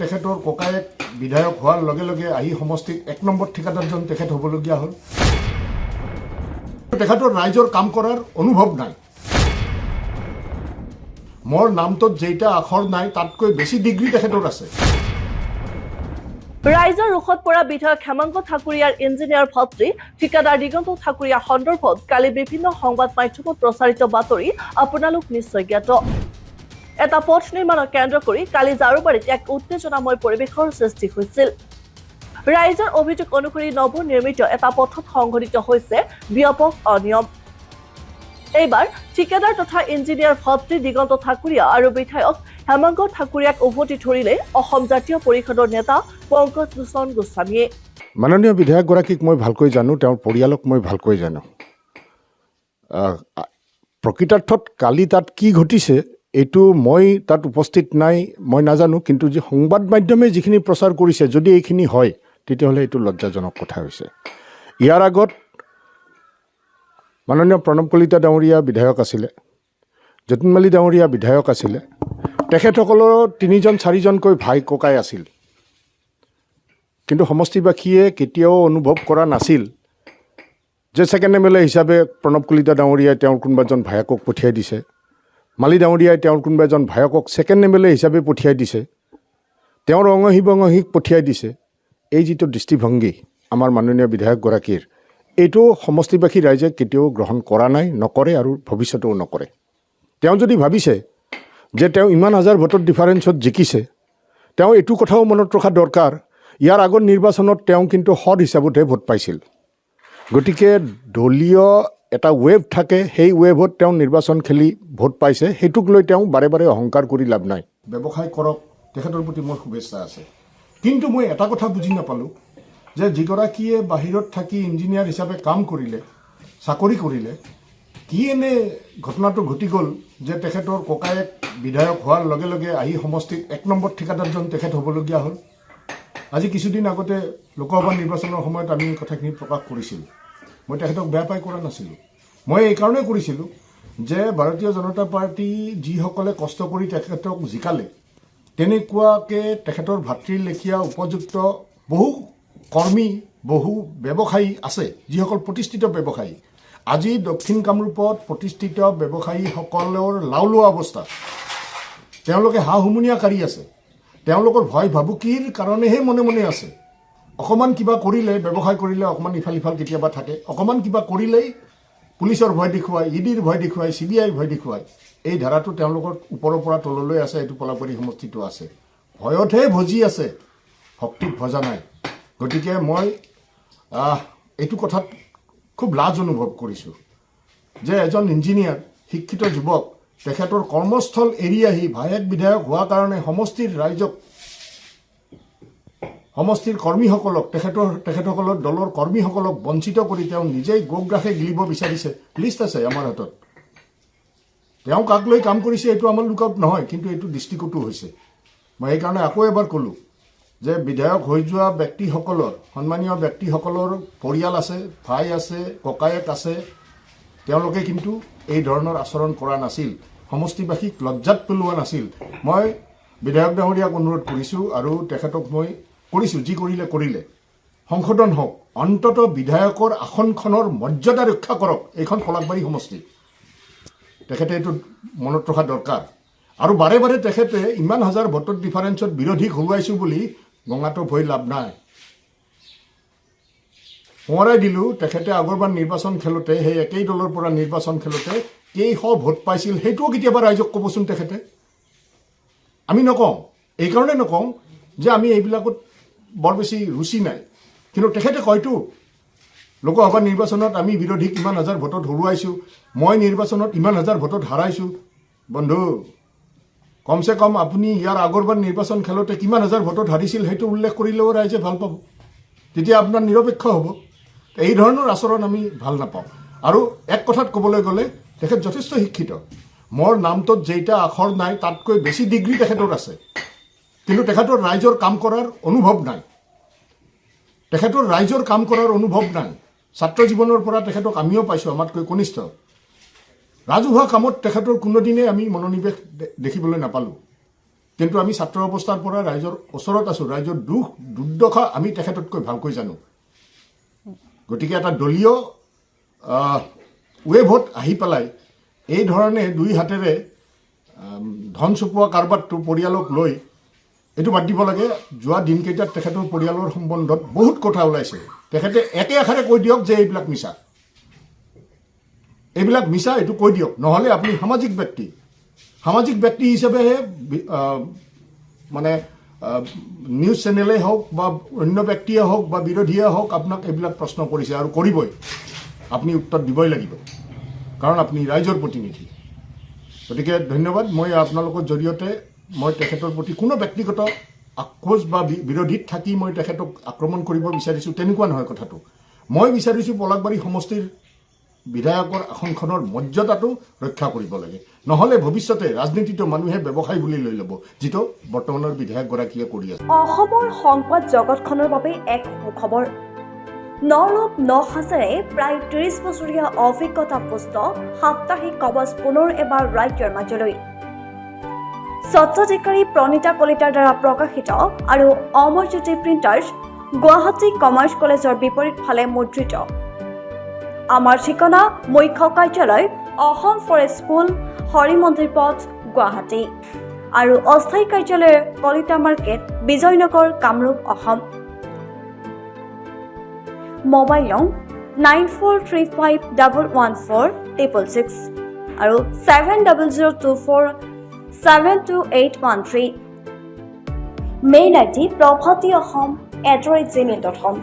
তেখেতৰ ককায়েক বিধায়ক হোৱাৰ লগে লগে আহি সমষ্টিত ১ নম্বৰ ঠিকাদাৰজন তেখেত হ'বলগীয়া হ'ল। তেখেতৰ ৰাইজৰ কাম কৰাৰ অনুভৱ নাই। মোৰ নামটোত যেইটা আখৰ নাই তাতকৈ বেছি ডিগ্ৰী তেখেতৰ আছে। ৰাইজৰ ৰোষত পৰা বিধায়ক হেমন্ত ঠাকুৰীয়াৰ ইঞ্জিনিয়াৰ ভাতৃ ঠিকাদাৰ দিগন্ত ঠাকুৰীয়া সন্দৰ্ভত কালি বিভিন্ন সংবাদ মাধ্যমত প্ৰচাৰিত বাতৰি আপোনালোক নিশ্চয় জ্ঞাত। এটা পথ নিৰ্মাণক কেন্দ্ৰ কৰি কালি জাৰুবাৰীত এক উত্তেজনাময় পৰিৱেশৰ সৃষ্টি হৈছিল। ৰাইজৰ অভিযোগ অনুসৰি নৱনিৰ্মিত এটা পথত সংঘটিত হৈছে ব্যাপক অনিয়ম। এইবাৰ ঠিকাদাৰ তথা ইঞ্জিনিয়াৰ ভাতৃ দিগন্ত ঠাকুৰীয়া আৰু বিধায়ক হেমন্ত ঠাকুৰীয়াক উভতি ধৰিলে অসম জাতীয় পৰিষদৰ নেতা পংকজ লোচন গোস্বামীয়ে। মাননীয় বিধায়কগৰাকীক মই ভালকৈ জানো, তেওঁৰ পৰিয়ালক মই ভালকৈ জানো। প্ৰকৃতাৰ্থত কালি তাত কি ঘটিছে এইটো মই তাত উপস্থিত নাই, মই নাজানো। কিন্তু যে সংবাদ মাধ্যমে যিখিনি প্ৰচাৰ কৰিছে, যদি এইখিনি হয় তেতিয়াহ'লে এইটো লজ্জাজনক কথা হৈছে। ইয়াৰ আগত মাননীয় প্ৰণৱ কলিতা ডাঙৰীয়া বিধায়ক আছিলে, যতীন মালী ডাঙৰীয়া বিধায়ক আছিলে। তেখেতসকলৰ ৩-৪জনকৈ ভাই ককাই আছিল। কিন্তু সমষ্টিবাসীয়ে কেতিয়াও অনুভৱ কৰা নাছিল যে ছেকেণ্ড MLA হিচাপে প্ৰণৱ কলিতা ডাঙৰীয়াই তেওঁৰ কোনোবা এজন ভায়েকক পঠিয়াই দিছে, মালী ডাঙৰীয়াই তেওঁৰ কোনোবা এজন ভায়েকক ছেকেণ্ড MLA হিচাপে পঠিয়াই দিছে, তেওঁৰ অঙহী বঙহীক পঠিয়াই দিছে। এই যিটো দৃষ্টিভংগী আমাৰ মাননীয় বিধায়কগৰাকীৰ, এইটো সমষ্টিবাসী ৰাইজে কেতিয়াও গ্ৰহণ কৰা নাই, নকৰে আৰু ভৱিষ্যতেও নকৰে। তেওঁ যদি ভাবিছে যে তেওঁ ইমান হাজাৰ ভোটৰ ডিফাৰেঞ্চত জিকিছে, তেওঁ এইটো কথাও মনত ৰখা দৰকাৰ, ইয়াৰ আগৰ নিৰ্বাচনত তেওঁ কিন্তু সৎ হিচাপতহে ভোট পাইছিল। গতিকে দলীয় এটা ৱেভ থাকে, সেই ৱেভত তেওঁ নিৰ্বাচন খেলি ভোট পাইছে। সেইটোক লৈ তেওঁ বাৰে বাৰে অহংকাৰ কৰি লাভ নাই। ব্যৱসায় কৰক, তেখেতৰ প্ৰতি মোৰ শুভেচ্ছা আছে। কিন্তু মই এটা কথা বুজি নাপালোঁ যে যিগৰাকীয়ে বাহিৰত থাকি ইঞ্জিনিয়াৰ হিচাপে কাম কৰিলে, চাকৰি কৰিলে, কি এনে ঘটনাটো ঘটি গ'ল যে তেখেতৰ ককায়েক বিধায়ক হোৱাৰ লগে লগে আহি সমষ্টিত ১ নম্বৰ ঠিকাদাৰজন তেখেত হ'বলগীয়া হ'ল। আজি কিছুদিন আগতে লোকসভা নিৰ্বাচনৰ সময়ত আমি এই কথাখিনি প্ৰকাশ কৰিছিলোঁ। মই তেখেতক বেয়া পাই কৰা নাছিলোঁ। মই এইকাৰণে কৰিছিলোঁ যে ভাৰতীয় জনতা পাৰ্টি যিসকলে কষ্ট কৰি তেখেতক জিকালে, তেনেকুৱাকৈ তেখেতৰ ভাতৃৰ লেখীয়া উপযুক্ত বহু কৰ্মী, বহু ব্যৱসায়ী আছে, যিসকল প্ৰতিষ্ঠিত ব্যৱসায়ী। আজি দক্ষিণ কামৰূপত প্ৰতিষ্ঠিত ব্যৱসায়ীসকলৰ লাওলোৱা অৱস্থা। তেওঁলোকে হা হুমুনিয়া কাঢ়ি আছে। তেওঁলোকৰ ভয় ভাবুকিৰ কাৰণেহে মনে মনে আছে। অকণমান কিবা কৰিলে, ব্যৱসায় কৰিলে অকণমান ইফাল সিফাল কেতিয়াবা থাকে। অকণমান কিবা কৰিলেই পুলিচৰ ভয় দেখুৱাই, ইডিৰ ভয় দেখুৱাই, CBIৰ ভয় দেখুৱাই। এই ধাৰাটো তেওঁলোকৰ ওপৰৰ পৰা তললৈ আছে। এইটো পলাপাৰী সমষ্টিটো আছে। ভয়তহে ভজি আছে, শক্তিত ভজা নাই। গতিকে মই এইটো কথাত খুব লাজ অনুভৱ কৰিছোঁ যে এজন ইঞ্জিনিয়াৰ, শিক্ষিত যুৱক, তেখেতৰ কৰ্মস্থল এৰি আহি ভায়েক বিধায়ক হোৱাৰ কাৰণে সমষ্টিৰ ৰাইজক, সমষ্টিৰ কৰ্মীসকলক, তেখেতসকলৰ দলৰ কৰ্মীসকলক বঞ্চিত কৰি তেওঁ নিজেই গোগ্ৰাসে গিলিব বিচাৰিছে। লিষ্ট আছে আমাৰ হাতত। তেওঁ কাক লৈ কাম কৰিছে এইটো আমাৰ লুকআউট নহয়, কিন্তু এইটো দৃষ্টিকটু হৈছে। মই সেইকাৰণে আকৌ এবাৰ ক'লোঁ যে বিধায়ক হৈ যোৱা ব্যক্তিসকলৰ, সন্মানীয় ব্যক্তিসকলৰ পৰিয়াল আছে, ভাই আছে, ককায়েক আছে। তেওঁলোকে কিন্তু এই ধৰণৰ আচৰণ কৰা নাছিল, সমষ্টিবাসীক লজ্জাত পেলোৱা নাছিল। মই বিধায়ক ডাঙৰীয়াক অনুৰোধ কৰিছোঁ আৰু তেখেতক মই কৰিছোঁ, যি কৰিলে কৰিলে সংশোধন হওক। অন্ততঃ বিধায়কৰ আসনখনৰ মৰ্যাদা ৰক্ষা কৰক এইখন পলাশবাৰী সমষ্টি। তেখেতে এইটো মনত ৰখা দৰকাৰ। আৰু বাৰে বাৰে তেখেতে ইমান হাজাৰ ভোটৰ ডিফাৰেঞ্চত বিৰোধীক হৰুৱাইছোঁ বুলি গঙাটোপ হৈ লাভ নাই। সোঁৱৰাই দিলোঁ, তেখেতে আগৰবাৰ নিৰ্বাচন খেলোতে, সেই একেই দলৰ পৰা নিৰ্বাচন খেলোতে কেইশ ভোট পাইছিল, সেইটোও কেতিয়াবা ৰাইজক ক'বচোন তেখেতে। আমি নকওঁ, এইকাৰণে নকওঁ যে আমি এইবিলাকত বৰ বেছি ৰুচি নাই। কিন্তু তেখেতে কয়তো, লোকসভা নিৰ্বাচনত আমি বিৰোধীক ইমান হাজাৰ ভোটত হৰুৱাইছোঁ, মই নিৰ্বাচনত ইমান হাজাৰ ভোটত হাৰাইছোঁ। বন্ধু, কমচে কম আপুনি ইয়াৰ আগৰবাৰ নিৰ্বাচন খেলোতে কিমান হাজাৰ ভোটত হাৰিছিল সেইটো উল্লেখ কৰিলেও ৰাইজে ভাল পাব, তেতিয়া আপোনাৰ নিৰপেক্ষ হ'ব। এই ধৰণৰ আচৰণ আমি ভাল নাপাওঁ। আৰু এক কথাত ক'বলৈ গ'লে তেখেত যথেষ্ট শিক্ষিত। মোৰ নামটোত যেইটা আখৰ নাই তাতকৈ বেছি ডিগ্ৰী তেখেতৰ আছে। কিন্তু তেখেতৰ ৰাইজৰ কাম কৰাৰ অনুভৱ নাই। তেখেতৰ ৰাইজৰ কাম কৰাৰ অনুভৱ নাই। ছাত্ৰ জীৱনৰ পৰা তেখেতক আমিও পাইছোঁ, আমাতকৈ কনিষ্ঠ। ৰাজহুৱা কামত তেখেতৰ কোনোদিনে আমি মনোনিৱেশ দেখিবলৈ নাপালোঁ। কিন্তু আমি ছাত্ৰ অৱস্থাৰ পৰা ৰাইজৰ ওচৰত আছোঁ, ৰাইজৰ দুখ দুৰ্দশা আমি তেখেততকৈ ভালকৈ জানো। গতিকে এটা দলীয় ৱেভত আহি পেলাই এই ধৰণে দুই হাতেৰে ধন চপোৱা কাৰবাৰটো পৰিয়ালক লৈ এইটো বাদ দিব লাগে। যোৱা দিনকেইটাত তেখেতৰ পৰিয়ালৰ সম্বন্ধত বহুত কথা ওলাইছে। তেখেতে একে আষাৰে কৈ দিয়ক যে এইবিলাক মিছা, এইবিলাক মিছা, এইটো কৈ দিয়ক। নহ'লে আপুনি সামাজিক ব্যক্তি হিচাপেহে মানে নিউজ চেনেলেই হওক বা অন্য ব্যক্তিয়ে হওক বা বিৰোধীয়ে হওক আপোনাক এইবিলাক প্ৰশ্ন কৰিছে আৰু কৰিবই। আপুনি উত্তৰ দিবই লাগিব, কাৰণ আপুনি ৰাইজৰ প্ৰতিনিধি। গতিকে ধন্যবাদ। মই আপোনালোকৰ জৰিয়তে মই তেখেতৰ প্ৰতি কোনো ব্যক্তিগত আক্ৰোশ বা বিৰোধীত থাকি মই তেখেতক আক্ৰমণ কৰিব বিচাৰিছোঁ তেনেকুৱা নহয় কথাটো। মই বিচাৰিছোঁ পলাশবাৰী সমষ্টিৰ বিধায়কৰ আসনখনৰ মৰ্যাদাটো ৰক্ষা কৰিব লাগে। নহ'লে ভৱিষ্যতে ৰাজনীতিটো মানুহে ব্যৱসায় বুলি লৈ ল'ব, যিটো বৰ্তমানৰ বিধায়কগৰাকীয়ে কৰি আছে। অসমৰ সংবাদ জগতখনৰ বাবে এক সুখবৰ। নৰূপ নসাজেৰে প্ৰায় 30 বছৰীয়া অভিজ্ঞতাপুষ্ট সাপ্তাহিক কবচ পুনৰ এবাৰ ৰাজ্যৰ মাজলৈ। স্বত্বাধিকাৰী প্ৰণীতা কলিতাৰ দ্বাৰা প্ৰকাশিত আৰু অমৰজ্যোতি প্ৰিণ্টাৰ্ছ, গুৱাহাটী কমাৰ্চ কলেজৰ বিপৰীত ফালে মুদ্ৰিত। আমাৰ ঠিকনা মুখ্য কাৰ্যালয় অসম ফৰেষ্ট স্কুল, হৰি মন্দিৰ পথ, গুৱাহাটী আৰু অস্থায়ী কাৰ্যালয় কলিতা মাৰ্কেট, বিজয়নগৰ, কামৰূপ, অসম। মোবাইল নং 9435114666 আৰু 7024722813। Mail ID probhatiahom@gmail.com।